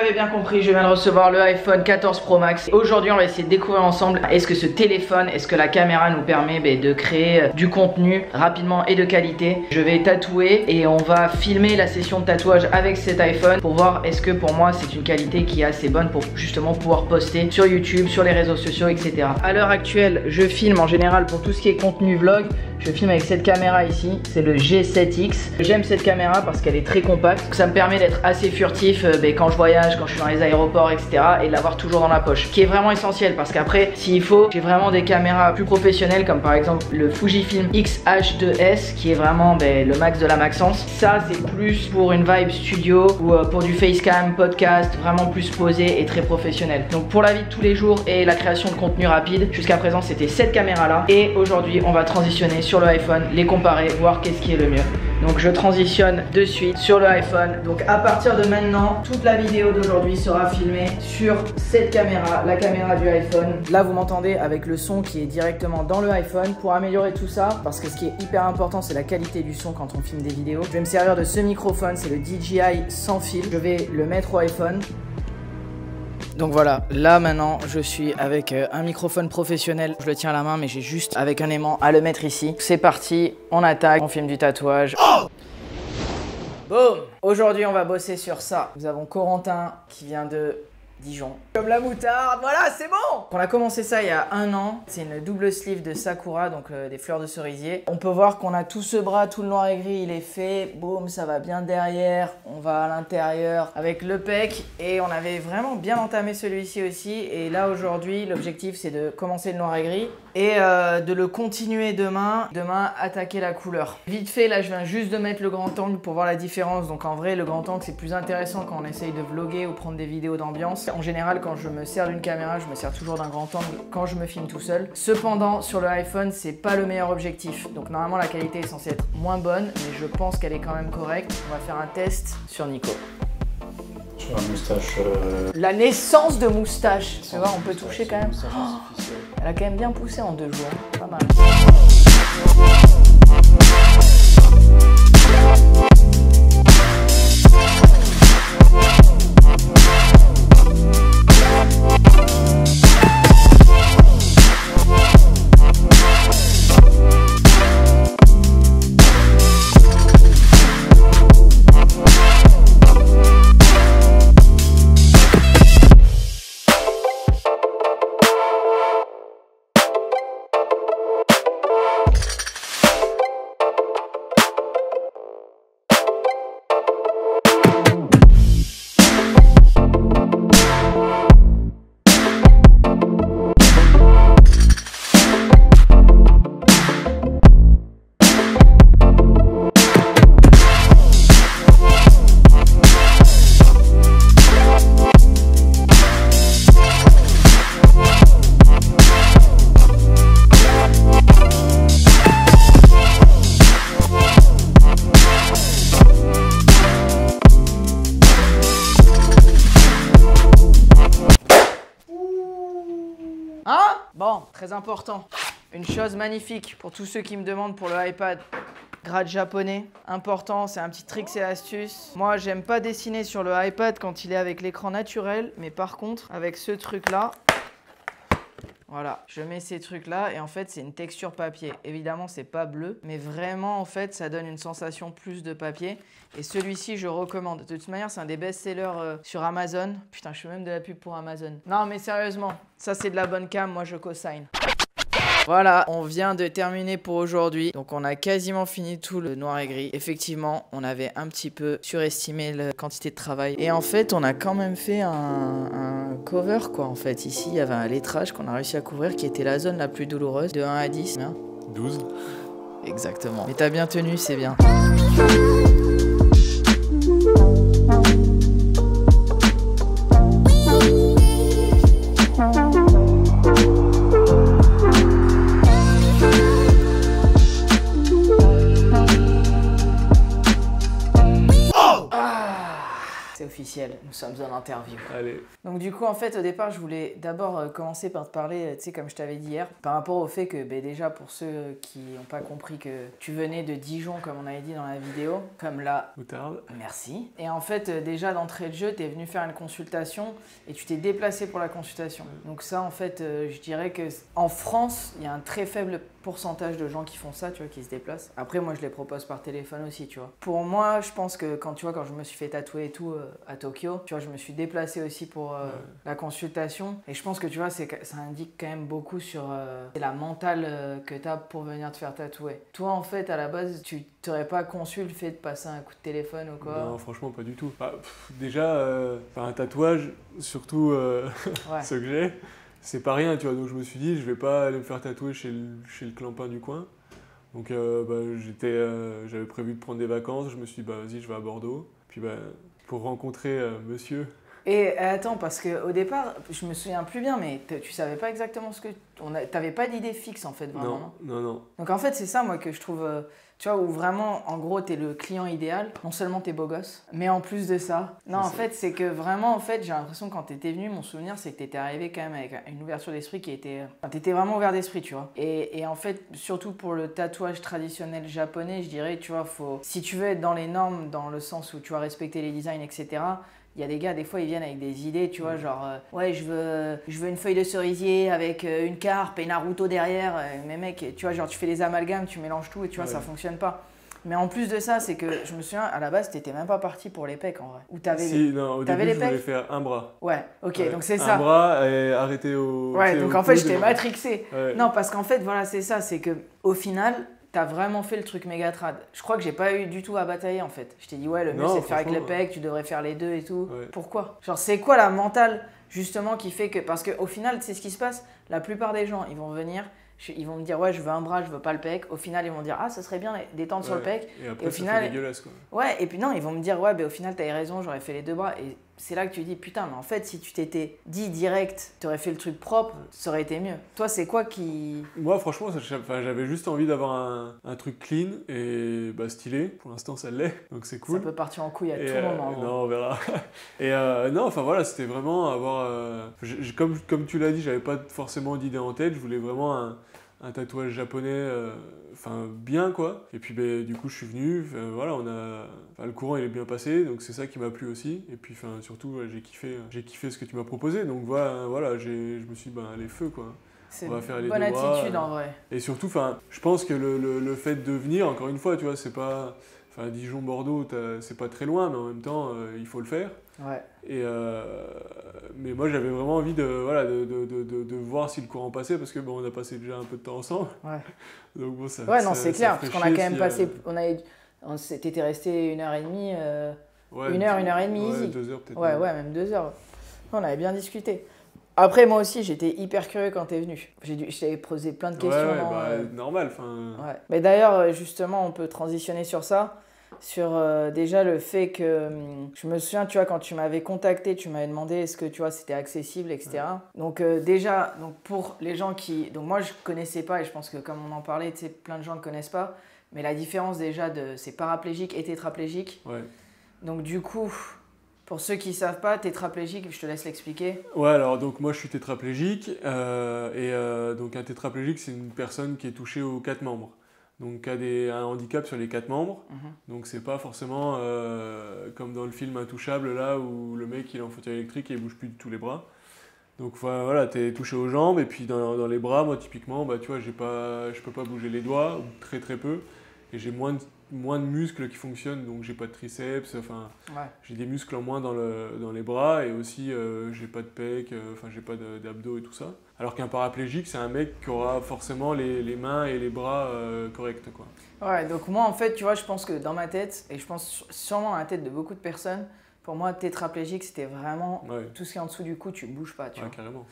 l'avez bien compris, je viens de recevoir le iPhone 14 Pro Max. Aujourd'hui, on va essayer de découvrir ensemble est-ce que ce téléphone, est-ce que la caméra nous permet de créer du contenu rapidement et de qualité. Je vais tatouer et on va filmer la session de tatouage avec cet iPhone pour voir est-ce que pour moi c'est une qualité qui est assez bonne pour justement pouvoir poster sur YouTube, sur les réseaux sociaux, etc. À l'heure actuelle, je filme en général pour tout ce qui est contenu vlog. Je filme avec cette caméra ici, c'est le G7X. J'aime cette caméra parce qu'elle est très compacte. Ça me permet d'être assez furtif quand je voyage, quand je suis dans les aéroports, etc. et de l'avoir toujours dans la poche. Qui est vraiment essentiel parce qu'après, s'il faut, j'ai vraiment des caméras plus professionnelles comme par exemple le Fujifilm X-H2S qui est vraiment le max de la maxence. Ça, c'est plus pour une vibe studio ou pour du facecam, podcast, vraiment plus posé et très professionnel. Donc pour la vie de tous les jours et la création de contenu rapide, jusqu'à présent, c'était cette caméra-là. Et aujourd'hui, on va transitionner sur le iPhone, les comparer, voir qu'est-ce qui est le mieux. Donc je transitionne de suite sur le iPhone. Donc à partir de maintenant, toute la vidéo d'aujourd'hui sera filmée sur cette caméra, la caméra du iPhone. Là vous m'entendez avec le son qui est directement dans le iPhone. Pour améliorer tout ça, parce que ce qui est hyper important c'est la qualité du son quand on filme des vidéos, je vais me servir de ce microphone, c'est le DJI sans fil. Je vais le mettre au iPhone. Donc voilà, là maintenant je suis avec un microphone professionnel. Je le tiens à la main mais j'ai juste avec un aimant à le mettre ici. C'est parti, on attaque, on filme du tatouage. Oh, boum. Aujourd'hui on va bosser sur ça. Nous avons Corentin qui vient de Dijon. Comme la moutarde, voilà c'est bon. On a commencé ça il y a 1 an. C'est une double sleeve de Sakura, donc des fleurs de cerisier. On peut voir qu'on a tout ce bras, tout le noir et gris, il est fait. Boum, ça va bien derrière. On va à l'intérieur avec le pec. Et on avait vraiment bien entamé celui-ci aussi. Et là aujourd'hui, l'objectif c'est de commencer le noir et gris et de le continuer demain. Demain, attaquer la couleur. Vite fait, là je viens juste de mettre le grand angle pour voir la différence. Donc en vrai, le grand angle c'est plus intéressant quand on essaye de vlogger ou prendre des vidéos d'ambiance. En général, quand je me sers d'une caméra, je me sers toujours d'un grand angle quand je me filme tout seul. Cependant, sur le iPhone, c'est pas le meilleur objectif. Donc normalement, la qualité est censée être moins bonne, mais je pense qu'elle est quand même correcte. On va faire un test sur Nico. Sur la moustache. La naissance de moustache. Tu vois, on peut toucher quand même. Oh, elle a quand même bien poussé en 2 jours. Pas mal. Bon, très important. Une chose magnifique pour tous ceux qui me demandent pour le iPad. Grade japonais. Important, c'est un petit trick et astuce. Moi, j'aime pas dessiner sur le iPad quand il est avec l'écran naturel. Mais par contre, avec ce truc-là, voilà, je mets ces trucs-là et en fait, c'est une texture papier. Évidemment, c'est pas bleu, mais vraiment, en fait, ça donne une sensation plus de papier. Et celui-ci, je recommande. De toute manière, c'est un des best-sellers sur Amazon. Putain, je fais même de la pub pour Amazon. Non, mais sérieusement, ça, c'est de la bonne cam. Moi, je co-sign. Voilà, on vient de terminer pour aujourd'hui. Donc on a quasiment fini tout le noir et gris. Effectivement, on avait un petit peu surestimé la quantité de travail. Et en fait, on a quand même fait un cover quoi. En fait, ici, il y avait un lettrage qu'on a réussi à couvrir qui était la zone la plus douloureuse. De 1 à 10. Bien. 12. Exactement. Mais t'as bien tenu, c'est bien. officiel. officiel, nous sommes en interview. Allez. Donc du coup, en fait, au départ, je voulais d'abord commencer par te parler, tu sais, comme je t'avais dit hier, par rapport au fait que, déjà, pour ceux qui n'ont pas compris que tu venais de Dijon, comme on avait dit dans la vidéo, comme là... Moutarde. Merci. Et en fait, déjà, d'entrée de jeu, tu es venu faire une consultation et tu t'es déplacé pour la consultation. Donc ça, en fait, je dirais que en France, il y a un très faible pourcentage de gens qui font ça, tu vois, qui se déplacent. Après, moi, je les propose par téléphone aussi, tu vois. Pour moi, je pense que quand je me suis fait tatouer et tout à Tokyo, tu vois, je me suis déplacé aussi pour la consultation. Et je pense que, tu vois, ça indique quand même beaucoup sur la mentale que tu as pour venir te faire tatouer. Toi, en fait, à la base, tu t'aurais pas conçu le fait de passer un coup de téléphone ou quoi? Non, franchement, pas du tout. Déjà, un tatouage, surtout ce que j'ai, c'est pas rien, tu vois. Donc je me suis dit, je vais pas aller me faire tatouer chez le clampin du coin. Donc j'avais prévu de prendre des vacances. Je me suis dit, vas-y, je vais à Bordeaux. Puis pour rencontrer monsieur. Et attends, parce qu'au départ, je me souviens plus bien, mais tu savais pas exactement ce que... T'avais pas d'idée fixe, en fait, vraiment, Non. Donc en fait, c'est ça, moi, que je trouve... tu vois, où vraiment, en gros, t'es le client idéal. Non seulement t'es beau gosse, mais en plus de ça... Non, en fait, c'est que vraiment, en fait, j'ai l'impression, quand t'étais venu, mon souvenir, c'est que t'étais arrivé quand même avec une ouverture d'esprit qui était... Enfin, t'étais vraiment ouvert d'esprit, tu vois. Et en fait, surtout pour le tatouage traditionnel japonais, je dirais, tu vois, si tu veux être dans les normes, dans le sens où tu vas respecter les designs, etc., il y a des gars, des fois, ils viennent avec des idées, tu vois, genre, ouais, je veux une feuille de cerisier avec une carpe et Naruto derrière. Mais mec, tu vois, genre, tu fais des amalgames, tu mélanges tout et tu vois, ça fonctionne pas. Mais en plus de ça, c'est que je me souviens, à la base, t'étais même pas parti pour les pecs, en vrai. Ou t'avais au début, je voulais faire un bras. Ouais, ok, donc c'est ça. Un bras et arrêter au... Ouais, donc en fait, j'étais matrixé. Ouais. Non, parce qu'en fait, voilà, c'est ça, c'est que au final... T'as vraiment fait le truc méga trad. Je crois que j'ai pas eu du tout à batailler en fait. Je t'ai dit ouais, le mieux c'est de faire avec le pec, tu devrais faire les deux et tout. Ouais. Pourquoi? Genre c'est quoi la mentale justement qui fait que... Parce qu'au final, c'est ce qui se passe, la plupart des gens, ils vont venir, ils vont me dire ouais, je veux un bras, je veux pas le pec. Au final, ils vont me dire ah, ça serait bien d'étendre sur le pec. Et après, au ça final, fait dégueulasse quoi. Ouais, et puis non, ils vont me dire ouais, au final, t'avais raison, j'aurais fait les deux bras. Et c'est là que tu dis putain, mais en fait, si tu t'étais dit direct, t'aurais fait le truc propre, ça aurait été mieux. Toi, c'est quoi qui... Moi, franchement, j'avais juste envie d'avoir un truc clean et stylé. Pour l'instant, ça l'est, donc c'est cool. Ça peut partir en couille à tout moment. Non, on verra. Et non, enfin voilà, c'était vraiment avoir... comme tu l'as dit, j'avais pas forcément d'idée en tête. Je voulais vraiment un tatouage japonais, bien quoi. Et puis du coup, je suis venu. Voilà, le courant il est bien passé, donc c'est ça qui m'a plu aussi. Et puis surtout, j'ai kiffé ce que tu m'as proposé. Donc voilà, je me suis dit, allez feu quoi. C'est une bonne attitude en vrai. Et surtout, je pense que le fait de venir, encore une fois, tu vois, c'est pas... Dijon, Bordeaux, c'est pas très loin, mais en même temps, il faut le faire. Ouais. Mais moi, j'avais vraiment envie de voir si le courant passait, parce que on a passé déjà un peu de temps ensemble. Ouais. Donc bon, ça. Ouais, non, c'est clair, parce qu'on a quand même passé... T'étais resté 1h30, ouais, 1h30 ouais, easy. 2 heures peut-être. Ouais, même 2 heures. On avait bien discuté. Après, moi aussi, j'étais hyper curieux quand t'es venu. Je t'avais posé plein de questions. Normal. Ouais. Mais d'ailleurs, justement, on peut transitionner sur ça. Sur déjà le fait que je me souviens, tu vois, quand tu m'avais contacté, tu m'avais demandé est-ce que tu vois c'était accessible, etc. Ouais. Donc déjà, pour les gens qui... Donc moi, je connaissais pas, et je pense que comme on en parlait, tu sais, plein de gens ne connaissent pas. Mais la différence déjà, c'est paraplégique et tétraplégique. Ouais. Donc du coup... Pour ceux qui ne savent pas, tétraplégique, je te laisse l'expliquer. Ouais, alors donc moi je suis tétraplégique, donc un tétraplégique c'est une personne qui est touchée aux 4 membres, donc qui a un handicap sur les 4 membres, donc c'est pas forcément comme dans le film Intouchable là où le mec il est en fauteuil électrique et il bouge plus du tout les bras. Donc voilà, t'es touché aux jambes et puis dans les bras, moi typiquement, tu vois, je peux pas bouger les doigts, ou très très peu, et j'ai moins de muscles qui fonctionnent, donc j'ai pas de triceps, j'ai des muscles en moins dans les bras, et aussi j'ai pas de pec, j'ai pas d'abdos et tout ça. Alors qu'un paraplégique, c'est un mec qui aura forcément les mains et les bras corrects, quoi. Ouais, donc moi en fait, tu vois, je pense que dans ma tête, et je pense sûrement dans la tête de beaucoup de personnes, pour moi, tétraplégique, c'était vraiment tout ce qui est en dessous du cou, tu ne bouges pas. Tu vois. Carrément.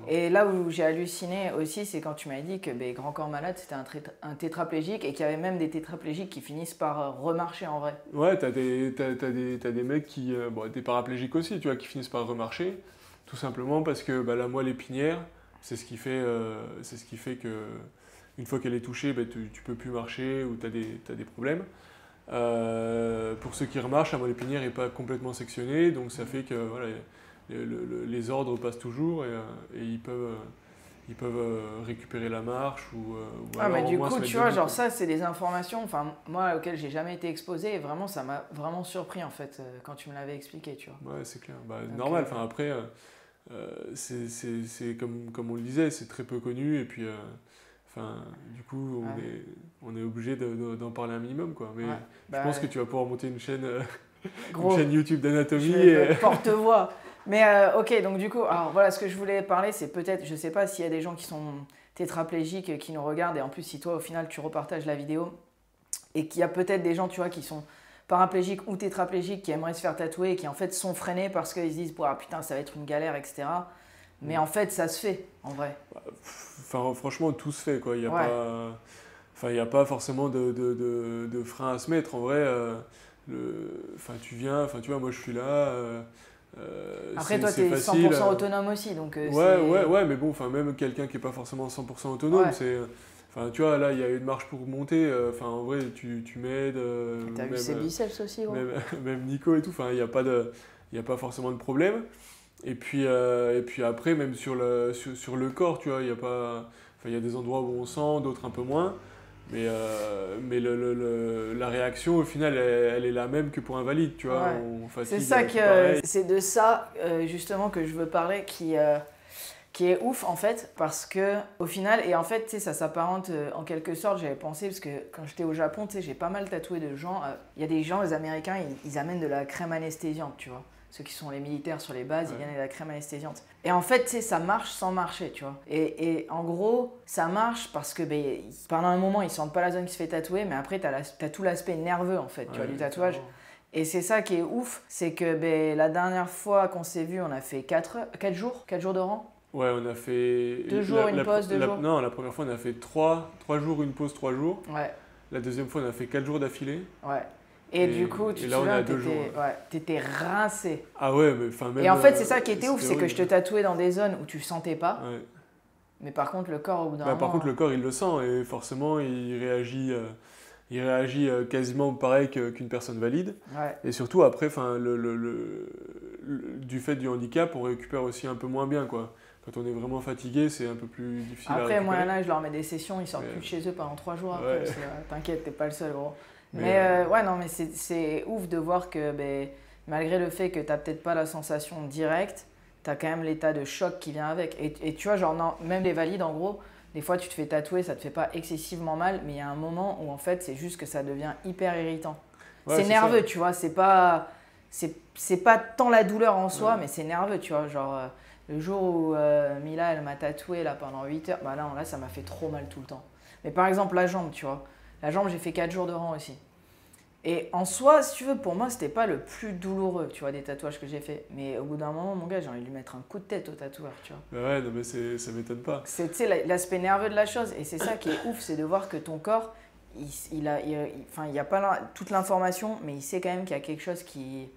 Et là où j'ai halluciné aussi, c'est quand tu m'as dit que Grand Corps Malade, c'était un tétraplégique et qu'il y avait même des tétraplégiques qui finissent par remarcher en vrai. Ouais, t'as des mecs qui... des paraplégiques aussi, tu vois, qui finissent par remarcher, tout simplement parce que la moelle épinière, c'est ce qui fait que une fois qu'elle est touchée, tu peux plus marcher ou t'as des problèmes. Pour ceux qui remarchent, la moelle épinière n'est pas complètement sectionnée, donc ça fait que voilà, les ordres passent toujours et ils peuvent récupérer la marche ou alors mais au du moins coup, se mettre tu vois, debout, genre quoi. ça, c'est des informations, enfin, moi, auxquelles j'ai jamais été exposé, et vraiment, ça m'a vraiment surpris, en fait, quand tu me l'avais expliqué, tu vois. Ouais, c'est clair. Bah, Donc, normal. Enfin, après, c'est comme on le disait, c'est très peu connu. Et puis, enfin, du coup, on est obligé d'en parler un minimum, quoi. Mais je pense que tu vas pouvoir monter une chaîne, gros, une chaîne YouTube d'anatomie. je vais être porte-voix. Mais ok, donc du coup, alors voilà, ce que je voulais parler, c'est peut-être, je sais pas s'il y a des gens qui sont tétraplégiques qui nous regardent, et en plus, si toi, au final, tu repartages la vidéo, et qu'il y a peut-être des gens, tu vois, qui sont paraplégiques ou tétraplégiques, qui aimeraient se faire tatouer, et qui en fait sont freinés parce qu'ils se disent, ah, putain, ça va être une galère, etc. Mais en fait, ça se fait, en vrai. Enfin, franchement, tout se fait, quoi. Il n'y a Ouais. pas, enfin, il y a pas forcément de frein à se mettre. En vrai, enfin, tu viens, enfin, tu vois, moi, je suis là. Après, toi, tu c'est es facile. 100% autonome aussi, donc Ouais, mais bon, enfin, même quelqu'un qui n'est pas forcément 100% autonome, Ouais. c'est. Enfin, tu vois, là, il y a une marche pour monter. Enfin, en vrai, tu m'aides. T'as vu ses biceps aussi, gros. Même Nico et tout. Enfin, il y a pas forcément de problème. Et puis après, même sur le corps, tu vois, il y a pas. Enfin, il y a des endroits où on sent, d'autres un peu moins. Mais la réaction, au final, elle est la même que pour un valide, tu vois. Ouais. On fatigue, C'est ça pareil. c'est de ça justement que je veux parler qui est ouf en fait parce que au final et en fait tu sais ça s'apparente en quelque sorte j'avais pensé parce que quand j'étais au Japon tu sais j'ai pas mal tatoué de gens il y a des gens les Américains ils amènent de la crème anesthésiante tu vois ceux qui sont les militaires sur les bases ils viennent de la crème anesthésiante et en fait tu sais ça marche sans marcher tu vois et en gros ça marche parce que pendant un moment ils sentent pas la zone qui se fait tatouer mais après t'as tout l'aspect nerveux en fait tu vois du tatouage. Et c'est ça qui est ouf, c'est que la dernière fois qu'on s'est vu, on a fait 4 jours de rang. Ouais, on a fait. 2 jours, une pause, 2 jours. Non, la première fois, on a fait 3 jours, une pause, 3 jours. Ouais. La deuxième fois, on a fait 4 jours d'affilée. Ouais. Et du coup, tu te souviens, t'étais rincé. Ah ouais, mais enfin même. Et en fait, c'est ça qui était ouf, c'est que horrible. je te tatouais dans des zones où tu sentais pas. Ouais. Mais par contre, le corps, au bout d'un moment... Par contre, le corps, il le sent et forcément, il réagit quasiment pareil qu'une personne valide. Ouais. Et surtout, après, du fait du handicap, on récupère aussi un peu moins bien, quoi. Quand on est vraiment fatigué, c'est un peu plus difficile à récupérer. Après, moi, là, je leur mets des sessions, ils sortent plus de chez eux pendant 3 jours après. Ouais. T'inquiète, t'es pas le seul, gros. Mais ouais, non, mais c'est ouf de voir que malgré le fait que t'as peut-être pas la sensation directe, t'as quand même l'état de choc qui vient avec. Et tu vois, genre, non, même les valides, en gros, des fois, tu te fais tatouer, ça te fait pas excessivement mal, mais il y a un moment où, en fait, c'est juste que ça devient hyper irritant. Ouais, c'est nerveux, ça. Tu vois, c'est pas tant la douleur en soi, mais c'est nerveux, tu vois, genre... Le jour où Mila, elle m'a tatoué là, pendant 8 heures, là, ça m'a fait trop mal tout le temps. Mais par exemple, la jambe, tu vois. La jambe, j'ai fait 4 jours de rang aussi. Et en soi, si tu veux, pour moi, c'était pas le plus douloureux, tu vois, des tatouages que j'ai fait. Mais au bout d'un moment, mon gars, j'ai envie de lui mettre un coup de tête au tatoueur, tu vois. Ouais, non, mais ça m'étonne pas. C'est, tu sais, l'aspect nerveux de la chose. Et c'est ça qui est ouf, c'est de voir que ton corps, il y a pas toute l'information, mais il sait quand même qu'il y a quelque chose qui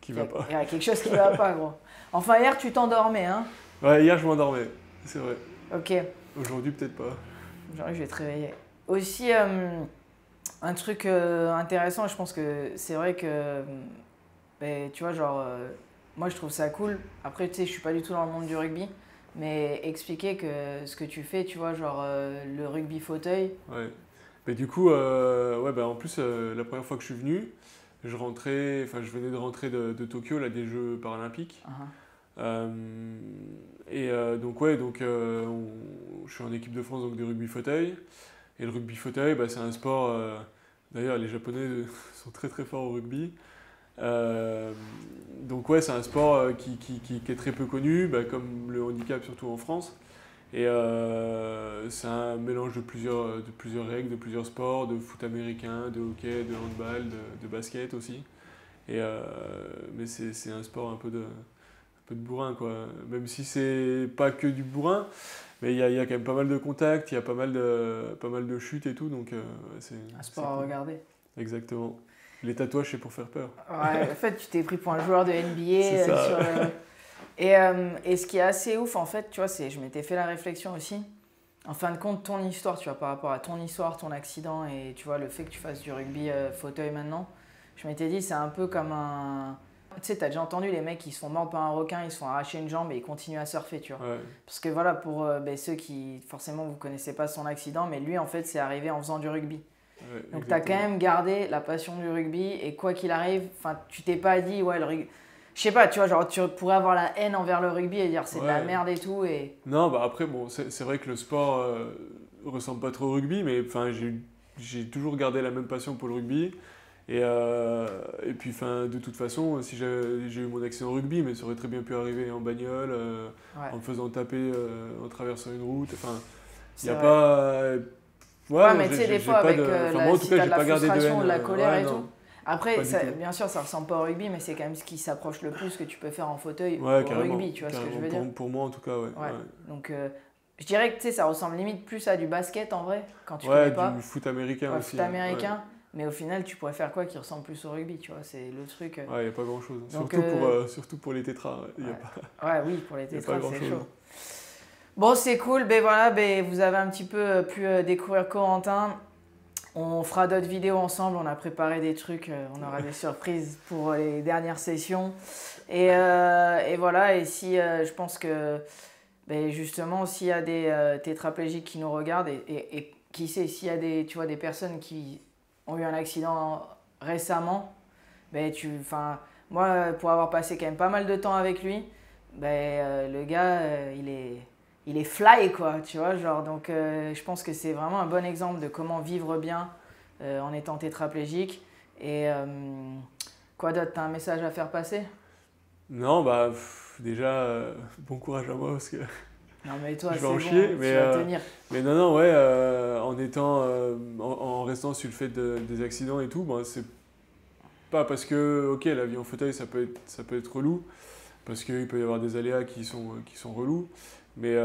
va pas. Il y a quelque chose qui va pas, gros. Enfin, hier, tu t'endormais, hein? Ouais, hier, je m'endormais, c'est vrai. Ok. Aujourd'hui, peut-être pas. Aujourd'hui, je vais te réveiller. Aussi, un truc intéressant, je pense que c'est vrai que, tu vois, genre, moi, je trouve ça cool. Après, tu sais, je suis pas du tout dans le monde du rugby, mais expliquer que ce que tu fais, tu vois, genre, le rugby fauteuil. Ouais. Mais du coup, en plus, la première fois que je suis venu, je venais de rentrer de Tokyo, là, des Jeux paralympiques. Je suis en équipe de France donc, de rugby fauteuil. Et le rugby fauteuil, c'est un sport... D'ailleurs, les Japonais sont très très forts au rugby. Donc ouais, c'est un sport qui est très peu connu, comme le handicap, surtout en France. Et c'est un mélange de plusieurs règles, de plusieurs sports, de foot américain, de hockey, de handball, de basket aussi. Mais c'est un sport un peu de bourrin, quoi. Même si c'est pas que du bourrin, mais il y a quand même pas mal de contacts, il y a pas mal de chutes et tout, donc c'est un sport à regarder. Exactement. Les tatouages, c'est pour faire peur. Ouais, en fait, tu t'es pris pour un joueur de NBA. Et ce qui est assez ouf, en fait, tu vois, je m'étais fait la réflexion aussi. En fin de compte, ton histoire, tu vois, par rapport à ton histoire, ton accident et tu vois, le fait que tu fasses du rugby fauteuil maintenant, je m'étais dit, c'est un peu comme un. Tu sais, t'as déjà entendu les mecs qui se font mordre par un requin, ils se font arracher une jambe et ils continuent à surfer, tu vois. Ouais. Parce que voilà, pour ceux qui, forcément, vous connaissez pas son accident, mais lui, en fait, c'est arrivé en faisant du rugby. Ouais, Donc, tu as quand même gardé la passion du rugby et quoi qu'il arrive, tu t'es pas dit, ouais, le rugby. Je sais pas, tu vois, genre, tu pourrais avoir la haine envers le rugby et dire c'est de la merde et tout. Et... Non, bah après, bon, c'est vrai que le sport ressemble pas trop au rugby, mais j'ai toujours gardé la même passion pour le rugby. Et puis, de toute façon, si j'ai eu mon accident au rugby, mais ça aurait très bien pu arriver en bagnole, en me faisant taper en traversant une route. Enfin, il n'y a pas. Ouais, mais tu sais, des fois, avec moi, en tout si cas, t'as j'ai de la pas gardé de frustration, haine. de la colère et non, tout. Après, pas du tout. bien sûr, ça ressemble pas au rugby, mais c'est quand même ce qui s'approche le plus que tu peux faire en fauteuil Ouais, au carrément, rugby, tu vois ce que je veux dire? pour moi, en tout cas, ouais. Ouais. Donc, je dirais que tu sais, ça ressemble limite plus à du basket en vrai, quand tu connais pas. Du foot américain Ouais, aussi. foot américain. Mais au final, tu pourrais faire quoi qui ressemble plus au rugby, tu vois? C'est le truc. Ouais, il n'y a pas grand-chose. Donc, Surtout pour les tétras. Ouais, oui, pour les tétras, c'est chaud. chose. Bon, c'est cool. Ben voilà, vous avez un petit peu pu découvrir Corentin. On fera d'autres vidéos ensemble. On a préparé des trucs. On aura des surprises pour les dernières sessions. Et voilà. Et si je pense que justement, s'il y a des tétraplégiques qui nous regardent et qui sait, s'il y a des personnes qui ont eu un accident récemment, moi, pour avoir passé quand même pas mal de temps avec lui, le gars, il est fly, quoi, tu vois, genre, donc je pense que c'est vraiment un bon exemple de comment vivre bien en étant tétraplégique. Et quoi d'autre, t'as un message à faire passer? Non, déjà, bon courage à moi parce que Non, mais toi, je vais c'est en bon, chier. tu vas tenir. Mais non, ouais, en restant sur le fait des accidents et tout, c'est pas parce que, ok, la vie en fauteuil, ça peut être relou, parce qu'il peut y avoir des aléas qui sont relous, mais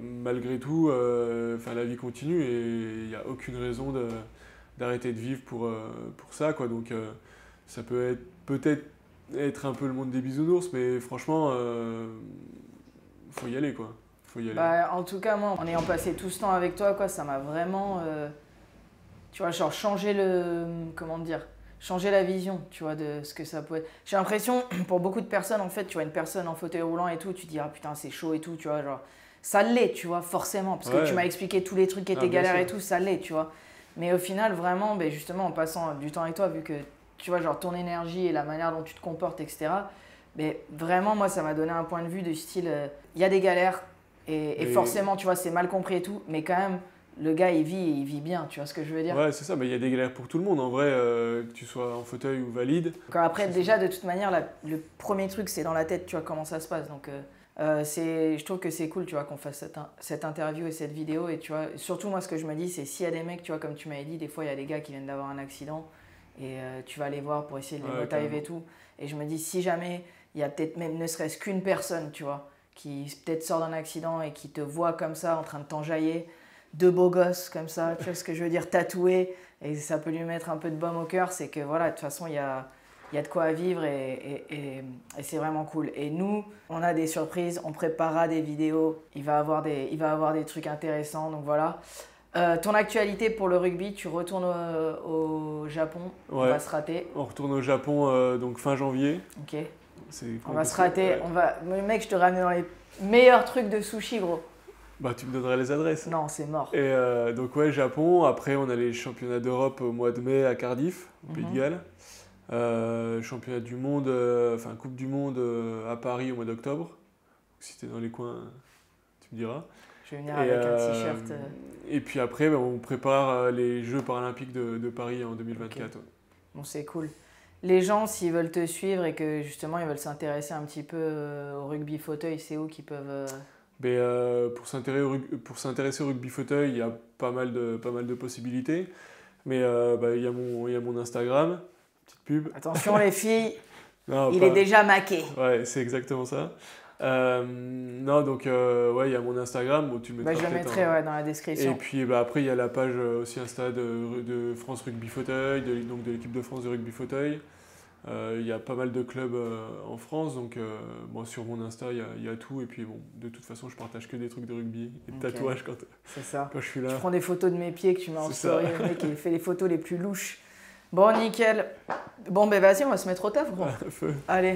malgré tout, la vie continue et il n'y a aucune raison d'arrêter de vivre pour ça, quoi. Donc ça peut peut-être être un peu le monde des bisounours, mais franchement, faut y aller, quoi. Faut y aller. En tout cas, moi, en ayant passé tout ce temps avec toi, quoi, ça m'a vraiment, tu vois, genre changer la vision, tu vois, de ce que ça peut être. J'ai l'impression, pour beaucoup de personnes, en fait, tu vois une personne en fauteuil roulant et tout, tu te dis, ah putain, c'est chaud et tout, tu vois, genre, ça l'est, tu vois, forcément, parce que tu m'as expliqué tous les trucs qui étaient galères et tout, ça l'est, tu vois. Mais au final, vraiment, justement, en passant du temps avec toi, vu que, tu vois, genre, ton énergie et la manière dont tu te comportes, etc., vraiment, moi, ça m'a donné un point de vue du style, il y a des galères, et forcément, tu vois, c'est mal compris et tout, mais quand même, le gars, il vit bien, tu vois ce que je veux dire? Ouais, c'est ça, il y a des galères pour tout le monde, en vrai, que tu sois en fauteuil ou valide. Après, déjà, de toute manière, le premier truc, c'est dans la tête, tu vois, comment ça se passe. Donc, je trouve que c'est cool, tu vois, qu'on fasse cette interview et cette vidéo. Et tu vois, surtout, moi, ce que je me dis, c'est s'il y a des mecs, tu vois, comme tu m'avais dit, des fois, il y a des gars qui viennent d'avoir un accident et tu vas les voir pour essayer de les motiver et tout. Et je me dis, si jamais, il y a peut-être même ne serait-ce qu'une personne, tu vois, qui peut-être sort d'un accident et qui te voit comme ça, en train de t'enjailler, deux beaux gosses comme ça, tu vois ce que je veux dire, tatoués, et ça peut lui mettre un peu de baume au cœur, c'est que voilà, de toute façon, il y a de quoi vivre et c'est vraiment cool. Et nous, on a des surprises, on préparera des vidéos, il va avoir des trucs intéressants, donc voilà. Ton actualité pour le rugby, tu retournes au Japon, on va se rater. On retourne au Japon donc fin janvier. Ok. On va se rater, mec, je te ramène dans les meilleurs trucs de sushi, gros. Tu me donnerais les adresses. Non, c'est mort. Et donc ouais, Japon. Après, on a les championnats d'Europe au mois de mai à Cardiff, au Pays de Galles. Championnat du monde, Coupe du monde à Paris au mois d'octobre. Si t'es dans les coins, tu me diras. Je vais venir avec un t-shirt. Et puis après, on prépare les Jeux paralympiques de Paris en 2024. Okay. Ouais. Bon, c'est cool. Les gens, s'ils veulent te suivre et que justement ils veulent s'intéresser un petit peu au rugby fauteuil, c'est où qu'ils peuvent... Pour s'intéresser au rugby fauteuil, il y a pas mal de possibilités. Mais il y a mon Instagram, petite pub. Attention les filles, il est déjà maqué. Ouais, c'est exactement ça. Non, donc il y a mon Instagram. Bon, tu le mettras je le mettrai dans la description. Et puis après, il y a la page aussi Insta de France Rugby Fauteuil, donc de l'équipe de France de rugby fauteuil. Il y a pas mal de clubs en France, donc moi sur mon Insta il y a tout, et puis bon, de toute façon je partage que des trucs de rugby et de tatouages quand je suis là. Tu prends des photos de mes pieds que tu mets en story, le mec il fait les photos les plus louches. Bon, nickel. Bon, ben vas-y, on va se mettre au taf, gros. Allez.